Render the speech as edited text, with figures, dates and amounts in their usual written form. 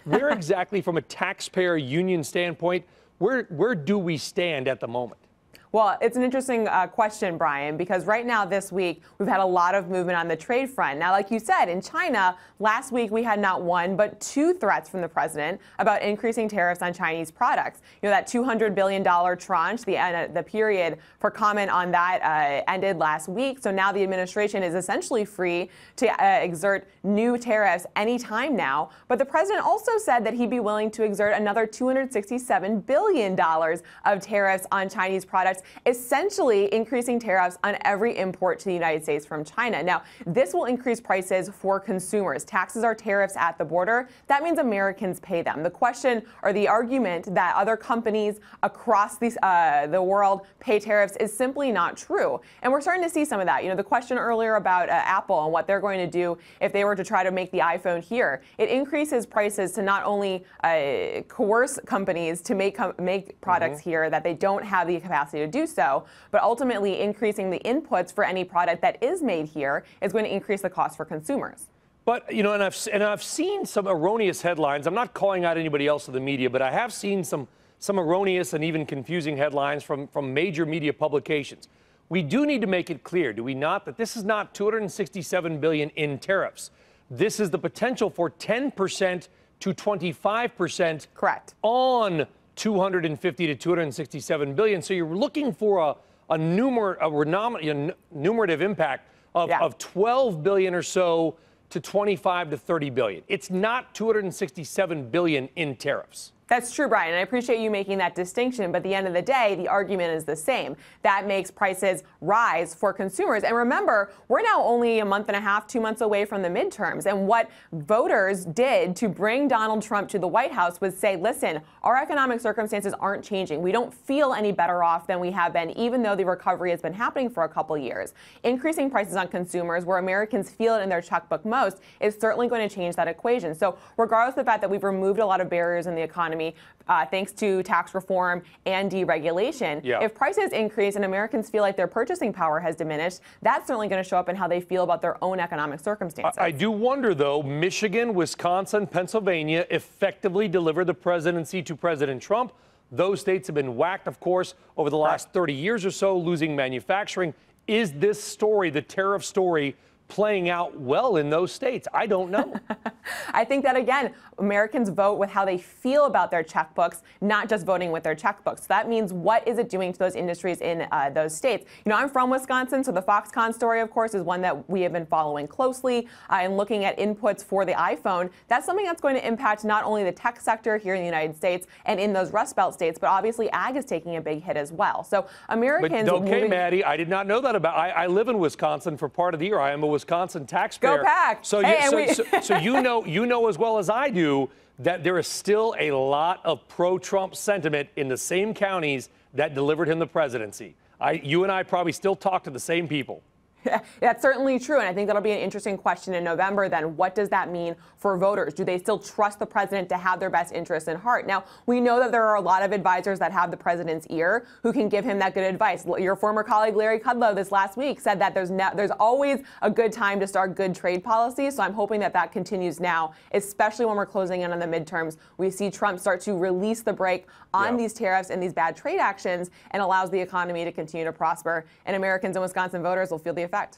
Where exactly, from a taxpayer union standpoint, where do we stand at the moment? Well, it's an interesting question, Brian, because right now this week we've had a lot of movement on the trade front. Now, like you said, in China, last week we had not one but two threats from the president about increasing tariffs on Chinese products. You know, that $200 billion tranche, the period for comment on that ended last week. So now the administration is essentially free to exert new tariffs anytime now. But the president also said that he'd be willing to exert another $267 billion of tariffs on Chinese products, essentially increasing tariffs on every import to the United States from China. Now, this will increase prices for consumers. Taxes are tariffs at the border. That means Americans pay them. The question, or the argument, that other companies across the world pay tariffs is simply not true. And we're starting to see some of that. You know, the question earlier about Apple and what they're going to do if they were to try to make the iPhone here. It increases prices to not only coerce companies to make products here that they don't have the capacity to do so, but ultimately increasing the inputs for any product that is made here is going to increase the cost for consumers. But, you know, and I've seen some erroneous headlines. I'm not calling out anybody else in the media, but I have seen some erroneous and even confusing headlines from major media publications. We do need to make it clear, do we not, that this is not $267 billion in tariffs. This is the potential for 10% to 25%. Correct. On 250 to 267 billion. So you're looking for a numerative impact of 12 billion or so to 25 to 30 billion. It's not 267 billion in tariffs. That's true, Brian, and I appreciate you making that distinction, but at the end of the day, the argument is the same. That makes prices rise for consumers. And remember, we're now only a month and a half, 2 months away from the midterms, and what voters did to bring Donald Trump to the White House was say, listen, our economic circumstances aren't changing. We don't feel any better off than we have been, even though the recovery has been happening for a couple years. Increasing prices on consumers, where Americans feel it in their checkbook most, is certainly going to change that equation. So regardless of the fact that we've removed a lot of barriers in the economy, thanks to tax reform and deregulation, if prices increase and Americans feel like their purchasing power has diminished, that's certainly going to show up in how they feel about their own economic circumstances. I do wonder, though, Michigan, Wisconsin, Pennsylvania effectively delivered the presidency to President Trump. Those states have been whacked, of course, over the last 30 years or so, losing manufacturing. Is this story, the tariff story, playing out well in those states? I don't know. I think that, again, Americans vote with how they feel about their checkbooks, not just voting with their checkbooks. So that means, what is it doing to those industries in those states? You know, I'm from Wisconsin, so the Foxconn story, of course, is one that we have been following closely and looking at inputs for the iPhone. That's something that's going to impact not only the tech sector here in the United States and in those Rust Belt states, but obviously ag is taking a big hit as well. So Americans... But, okay, Maddie, I did not know that about... I live in Wisconsin for part of the year. I am a Wisconsin taxpayer. Go Pack! So, so you know as well as I do that there is still a lot of pro-Trump sentiment in the same counties that delivered him the presidency. You and I probably still talk to the same people. That's certainly true, and I think that'll be an interesting question in November. Then, what does that mean for voters? Do they still trust the president to have their best interests in heart? Now, we know that there are a lot of advisors that have the president's ear who can give him that good advice. Your former colleague Larry Kudlow this last week said that there's always a good time to start good trade policy. So I'm hoping that that continues now, especially when we're closing in on the midterms. We see Trump start to release the brake on these tariffs and these bad trade actions, and allows the economy to continue to prosper. And Americans and Wisconsin voters will feel the effect.